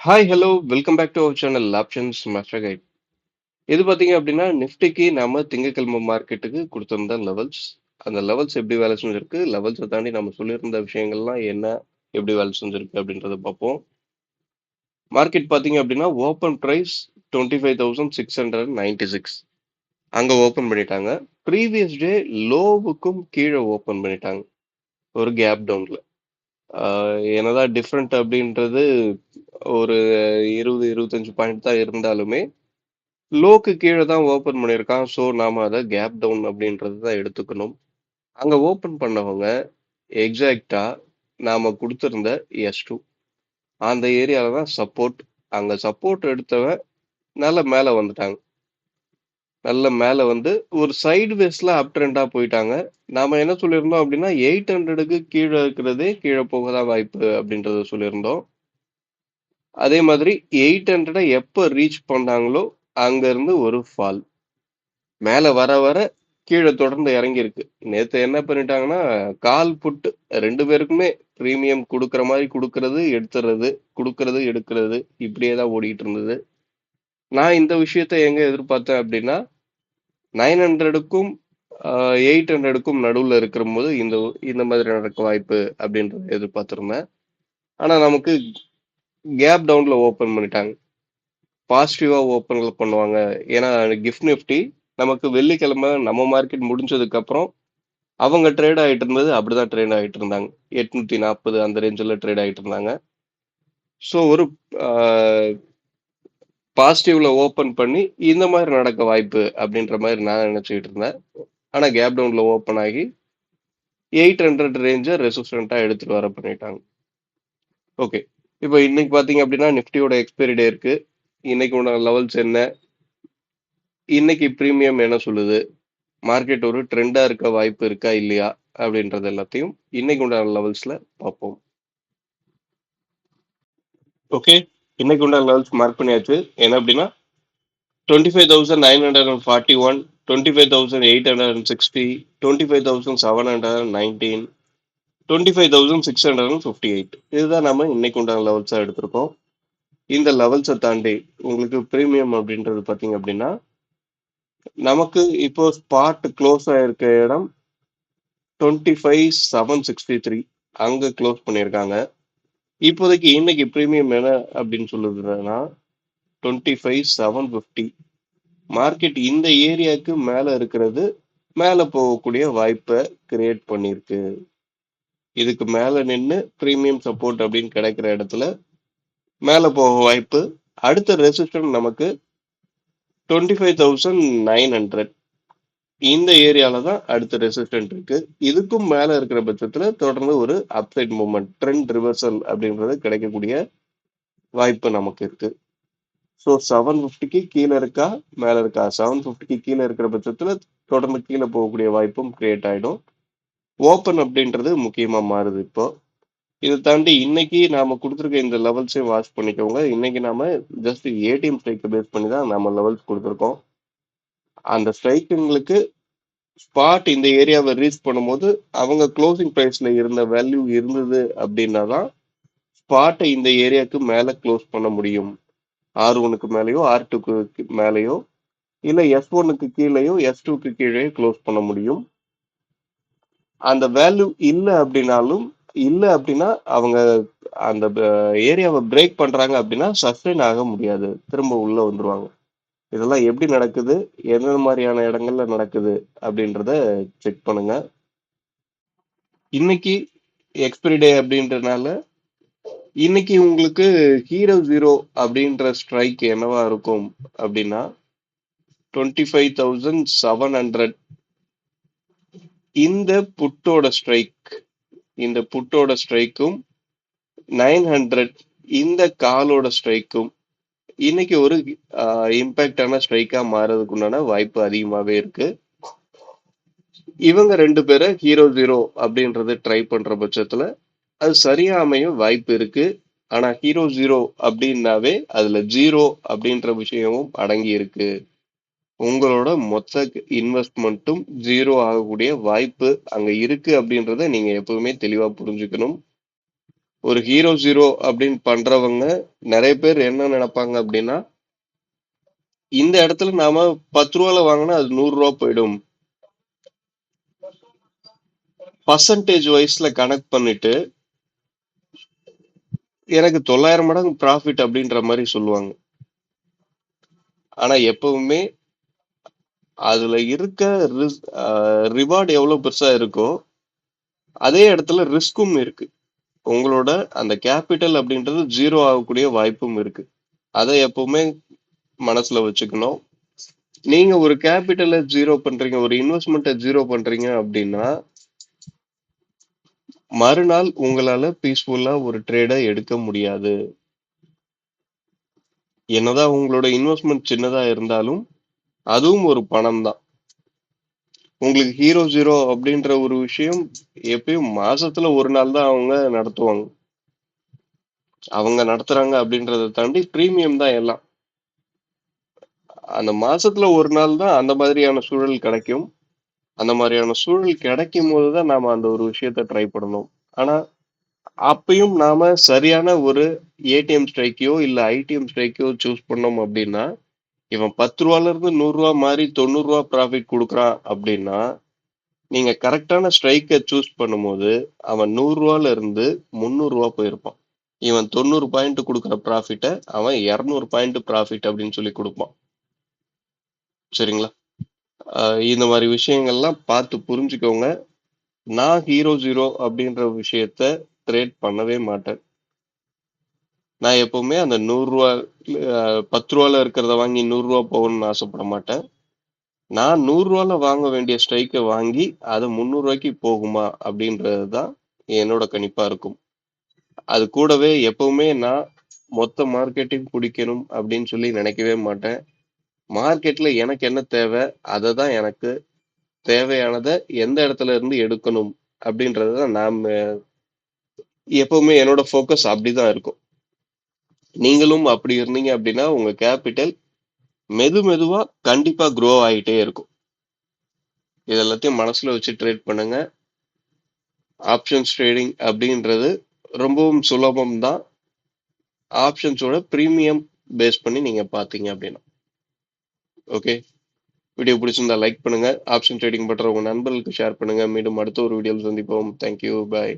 Hi hello welcome back to our channel options master guide. இது பார்த்தீங்க அப்படின்னா நிஃப்டிக்கு நம்ம திங்கட்கிழமை மார்க்கெட்டுக்கு கொடுத்திருந்த லெவல்ஸ். அந்த லெவல்ஸ் எப்படி வேலை செஞ்சிருக்கு, லெவல்ஸை தாண்டி நம்ம சொல்லியிருந்த விஷயங்கள்லாம் என்ன, எப்படி வேலை செஞ்சிருக்கு அப்படின்றத பார்ப்போம். மார்க்கெட் பார்த்தீங்க அப்படின்னா ஓப்பன் ப்ரைஸ் 25,696 அங்கே ஓப்பன் பண்ணிட்டாங்க. ப்ரீவியஸ் டே லோவுக்கும் கீழே ஓப்பன் பண்ணிட்டாங்க ஒரு கேப் டவுன்ல. என்னதான் டிஃப்ரெண்ட் அப்படின்றது ஒரு 20-25 பாயிண்ட் தான் இருந்தாலுமே லோக்கு கீழே தான் ஓப்பன் பண்ணியிருக்கான். ஸோ நாம அதை கேப் டவுன் அப்படின்றது தான் எடுத்துக்கணும். அங்க ஓப்பன் பண்ணவங்க எக்ஸாக்டா நாம கொடுத்திருந்த S2 அந்த ஏரியால தான் சப்போர்ட். அங்க சப்போர்ட் எடுத்தவன் நல்ல மேல வந்துட்டாங்க. நல்ல மேல வந்து ஒரு சைடு வேஸ்ல அப் ட்ரெண்டா போயிட்டாங்க. நாம என்ன சொல்லியிருந்தோம் அப்படின்னா 800க்கு கீழே இருக்கிறதே கீழே போக தான் வாய்ப்பு அப்படின்றத சொல்லியிருந்தோம். அதே மாதிரி 800 எப்ப ரீச் பண்ணாங்களோ அங்க இருந்து ஒரு ஃபால் மேல வர வர கீழே தொடர்ந்து இறங்கியிருக்கு. நேத்து என்ன பண்ணிட்டாங்கன்னா கால் புட்டு ரெண்டு பேருக்குமே பிரீமியம் கொடுக்குற மாதிரி கொடுக்கறது எடுத்துறது, கொடுக்கறது எடுக்கிறது, இப்படியே தான் ஓடிட்டு இருந்தது. நான் இந்த விஷயத்த எங்க எதிர்பார்த்தேன் அப்படின்னா 900க்கும் 800க்கும் நடுவுல இருக்கிற போது இந்த இந்த மாதிரி நடக்க வாய்ப்பு அப்படின்றத எதிர்பார்த்திருந்தேன். ஆனா நமக்கு கேப் டவுன்ல ஓபன் பண்ணிட்டாங்க. பாசிட்டிவா ஓப்பன்ல பண்ணுவாங்க. ஏன்னா கிஃப்ட் நிஃப்டி நமக்கு வெள்ளிக்கிழமை நம்ம மார்க்கெட் முடிஞ்சதுக்கு அப்புறம் அவங்க ட்ரேட் ஆயிட்டு இருந்தது அப்படிதான் ட்ரேட் ஆயிட்டு இருந்தாங்க. 840 அந்த ரேஞ்சில் ட்ரேட் ஆயிட்டு இருந்தாங்க. ஸோ ஒரு பாசிட்டிவ்ல ஓப்பன் பண்ணி இந்த மாதிரி நடக்க வாய்ப்பு அப்படின்ற மாதிரி நான் நினைச்சுக்கிட்டு இருந்தேன். ஆனா கேப் டவுன்ல ஓப்பன் ஆகி 800 ரேஞ்சை ரெசிஸ்டண்டா எடுத்துட்டு வர பண்ணிட்டாங்க. ஓகே, இப்போ இன்னைக்கு பாத்தீங்க அப்படின்னா நிஃப்டியோட எக்ஸ்பைரி டே இருக்கு. இன்னைக்கு உண்டான லெவல்ஸ் என்ன, இன்னைக்கு பிரீமியம் என்ன சொல்லுது, மார்க்கெட் ஒரு ட்ரெண்டா இருக்க வாய்ப்பு இருக்கா இல்லையா அப்படின்றது எல்லாத்தையும் இன்னைக்கு உண்டான லெவல்ஸ்ல பார்ப்போம். ஓகே, இன்னைக்கு உண்டான லெவல்ஸ் மார்க் பண்ணியாச்சு. என்ன அப்படின்னா 25,941, 25,860, 25,719, 25,658 இதுதான் நம்ம இன்னைக்கு உண்டான லெவல்ஸா எடுத்திருக்கோம். இந்த லெவல்ஸை தாண்டி உங்களுக்கு பிரீமியம் அப்படின்றது பார்த்தீங்க அப்படின்னா நமக்கு இப்போ ஸ்பாட் க்ளோஸ் ஆயிருக்க இடம் 25,763 அங்க க்ளோஸ் பண்ணியிருக்காங்க. இப்போதைக்கு இன்னைக்கு பிரீமியம் என்ன அப்படின்னு சொல்லுதுன்னா 25,750 மார்க்கெட் இந்த ஏரியாவுக்கு மேல இருக்கிறது மேல போகக்கூடிய வாய்ப்பை கிரியேட் பண்ணிருக்கு. இதுக்கு மேல நின்று பிரீமியம் சப்போர்ட் அப்படின்னு கிடைக்கிற இடத்துல மேல போக வாய்ப்பு. அடுத்த ரெசிஸ்டன்ட் நமக்கு 25,900 இந்த ஏரியால தான் அடுத்த ரெசிஸ்டன்ட் இருக்கு. இதுக்கும் மேல இருக்கிற பட்சத்துல தொடர்ந்து ஒரு அப்சைட் மூவ்மெண்ட் ட்ரெண்ட் ரிவர்சல் அப்படின்றது கிடைக்கக்கூடிய வாய்ப்பு நமக்கு இருக்கு. ஸோ 750க்கு கீழே இருக்கா மேல இருக்கா, 750க்கு கீழே இருக்கிற பட்சத்துல தொடர்ந்து கீழே போகக்கூடிய வாய்ப்பும் கிரியேட் ஆயிடும். ஓப்பன் அப்படின்றது முக்கியமா மாறுது இப்போ. இதை தாண்டி இன்னைக்கு நாம கொடுத்துருக்க இந்த லெவல்ஸையும் வாட்ச் பண்ணிக்கோங்க. இன்னைக்கு நாம ஜஸ்ட் ஏடிஎம் ஸ்ட்ரைக்கை பேஸ் பண்ணி தான் நம்ம லெவல்ஸ் கொடுத்துருக்கோம். அந்த ஸ்ட்ரைக்குங்களுக்கு ஸ்பாட் இந்த ஏரியாவை ரீச் பண்ணும்போது அவங்க க்ளோசிங் பிரைஸ்ல இருந்த வேல்யூ இருந்தது அப்படின்னா தான் ஸ்பாட்டை இந்த ஏரியாவுக்கு மேல க்ளோஸ் பண்ண முடியும். R1க்கு மேலேயோ R2க்கு மேலேயோ இல்ல S1க்கு கீழேயோ S2க்கு கீழே க்ளோஸ் பண்ண முடியும். அந்த வேல்யூ இல்லை அப்படின்னாலும் இல்லை அப்படின்னா அவங்க அந்த ஏரியாவை பிரேக் பண்றாங்க அப்படின்னா சஸ்டெயின் ஆக முடியாது, திரும்ப உள்ள வந்துருவாங்க. இதெல்லாம் எப்படி நடக்குது, எந்த மாதிரியான இடங்கள்ல நடக்குது அப்படின்றத செக் பண்ணுங்க. இன்னைக்கு எக்ஸ்பிரி டே அப்படின்றதுனால இன்னைக்கு உங்களுக்கு ஹீரோ ஜீரோ அப்படின்ற ஸ்ட்ரைக் என்னவா இருக்கும் அப்படின்னா 25,700 இந்த புட்டோட ஸ்ட்ரைக். இந்த புட்டோட ஸ்ட்ரைக்கும் 900 இந்த காலோட ஸ்ட்ரைக்கும் இன்னைக்கு ஒரு இம்பாக்டான ஸ்ட்ரைக்கா மாறதுக்கு உண்டான வாய்ப்பு அதிகமாவே இருக்கு. இவங்க ரெண்டு பேரை ஹீரோ ஜீரோ அப்படின்றத ட்ரை பண்ற பட்சத்துல அது சரியா அமையும் வாய்ப்பு இருக்கு. ஆனா ஹீரோ ஜீரோ அப்படின்னாவே அதுல ஜீரோ அப்படின்ற விஷயமும் அடங்கி இருக்கு. உங்களோட மொத்த இன்வெஸ்ட்மெண்ட்டும் ஜீரோ ஆகக்கூடிய வாய்ப்பு அங்க இருக்கு அப்படின்றத நீங்க எப்பவுமே தெளிவா புரிஞ்சுக்கணும். ஒரு ஹீரோ ஜீரோ அப்படின்னு பண்றவங்க நிறைய பேர் என்ன நினைப்பாங்க அப்படின்னா, இந்த இடத்துல நாம 10 ரூபால வாங்கினா அது 100 ரூபா போயிடும். பர்சன்டேஜ் வைஸ்ல கனெக்ட் பண்ணிட்டு எனக்கு 900 மடங்கு ப்ராஃபிட் அப்படின்ற மாதிரி சொல்லுவாங்க. ஆனா எப்பவுமே அதுல இருக்க ரிவார்டு எவ்வளவு பெருசா இருக்கோ அதே இடத்துல ரிஸ்க்கும் இருக்கு. உங்களோட அந்த கேபிட்டல் அப்படின்றது ஜீரோ ஆகக்கூடிய வாய்ப்பும் இருக்கு. அதை எப்பவுமே மனசுல வச்சுக்கணும். நீங்க ஒரு கேபிட்டலை ஜீரோ பண்றீங்க, ஒரு இன்வெஸ்ட்மெண்ட்டை ஜீரோ பண்றீங்க அப்படின்னா மறுநாள் உங்களால பீஸ்ஃபுல்லா ஒரு ட்ரேடை எடுக்க முடியாது. என்னதான் உங்களோட இன்வெஸ்ட்மெண்ட் சின்னதா இருந்தாலும் அதுவும் ஒரு பணம் தான். உங்களுக்கு ஹீரோ ஜீரோ அப்படின்ற ஒரு விஷயம் எப்பயும் மாசத்துல ஒரு நாள் தான் அவங்க நடத்துவாங்க. அவங்க நடத்துறாங்க அப்படின்றத தாண்டி பிரீமியம் தான் எல்லாம். அந்த மாசத்துல ஒரு நாள் தான் அந்த மாதிரியான சூழல் கிடைக்கும். அந்த மாதிரியான சூழல் கிடைக்கும் போதுதான் நாம அந்த ஒரு விஷயத்த ட்ரை பண்ணணும். ஆனா அப்பயும் நாம சரியான ஒரு ஏடிஎம் ஸ்ட்ரைக்கையோ இல்ல ஐடிஎம் ஸ்ட்ரைக்கையோ சூஸ் பண்ணோம் அப்படின்னா, இவன் 10 ரூபால இருந்து 100 ரூபா மாறி 90 ரூபா ப்ராஃபிட் கொடுக்குறான் அப்படின்னா, நீங்க கரெக்டான ஸ்ட்ரைக்கை சூஸ் பண்ணும்போது அவன் 100 ரூபால இருந்து 300 ரூபா போயிருப்பான். இவன் 90 பாயிண்ட் கொடுக்குற ப்ராஃபிட்டை அவன் 200 பாயிண்ட் ப்ராஃபிட் அப்படின்னு சொல்லி கொடுப்பான். சரிங்களா? இந்த மாதிரி விஷயங்கள்லாம் பார்த்து புரிஞ்சுக்கோங்க. நான் ஹீரோ ஜீரோ அப்படின்ற விஷயத்த ட்ரேட் பண்ணவே மாட்டேன். நான் எப்பவுமே அந்த 100 ரூபா 10 ரூபால இருக்கிறத வாங்கி 100 ரூபா போகணும்னு ஆசைப்பட மாட்டேன். நான் 100 ரூபால வாங்க வேண்டிய ஸ்ட்ரைக்கை வாங்கி அது 300 ரூபாய்க்கு போகுமா அப்படின்றது தான் என்னோட கணிப்பா இருக்கும். அது கூடவே எப்பவுமே நான் மொத்த மார்க்கெட்டையும் பிடிக்கணும் அப்படின்னு சொல்லி நினைக்கவே மாட்டேன். மார்க்கெட்ல எனக்கு என்ன தேவை அதை தான் எனக்கு தேவையானதை எந்த இடத்துல இருந்து எடுக்கணும் அப்படின்றது தான் எப்பவுமே என்னோட ஃபோக்கஸ் அப்படிதான் இருக்கும். நீங்களும் அப்படி இருந்தீங்க அப்படின்னா உங்க கேபிட்டல் மெதுவா கண்டிப்பா க்ரோ ஆகிட்டே இருக்கும். இது எல்லாத்தையும் மனசுல வச்சு ட்ரேட் பண்ணுங்க. ஆப்ஷன்ஸ் ட்ரேடிங் அப்படின்றது ரொம்பவும் சுலபம் தான். ஆப்ஷன்ஸோட பிரீமியம் பேஸ் பண்ணி நீங்க பாத்தீங்க அப்படின்னா. ஓகே, வீடியோ பிடிச்சிருந்தா லைக் பண்ணுங்க. ஆப்ஷன் ட்ரேடிங் பண்ற உங்க நண்பர்களுக்கு ஷேர் பண்ணுங்க. மீண்டும் அடுத்த ஒரு வீடியோவில் சந்திப்போம். தேங்க்யூ, பாய்.